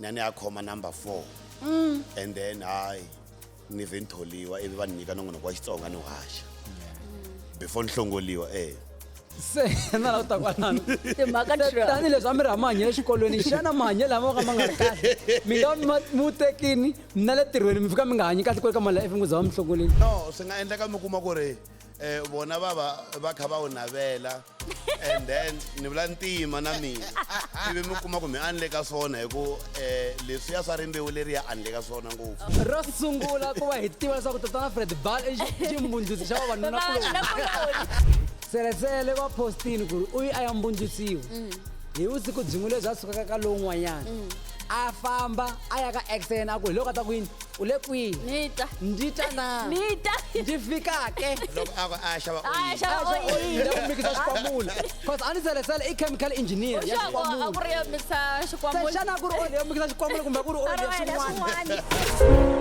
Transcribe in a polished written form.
nani yakhoma number 4 and then hayi nive nitholiwa ebe banika nongono kwa Xitsonga no hasha before nihlongoliwa se na la ta kwalana timhaka true tani leswi a mi ri hamanyele exikolweni xana mahanyele lama ka ma nga ri kahle mi nga mutekini mina le tirhweni mi fika mi nga hanyi kahle ko eka mali life nguza wa mi hlongoleni no swi nga endleka mi kuma ku ri bona va kha va wu navela and then ni vula ntima na mina ivi mi kuma ku mi anile ka swona hi ku leswiya swa rimbewu leriya anile ka swona ngopfu ro sungula ku va hi tiva leswaku tatana Fred Bal ximbundzisi xa vavanuna selesele va postini ku ri uyi a ya mbundzisiwa hi vusiku byin'we lebyi a sukaka ka lowun'wanyana a famba a ya ka exen a ku hi loko a ta ku yini u le kwihi ndzi ta na ndzi fika ke loko a xava oyili ku mikisa xikwamula cause a ni selesele i chemical engineer ya xikwamula a ku ri yo mikisa xikwamula xana a ku ri oli yo mikisa xikwamula kumbe a ku ri oli ya swin'wana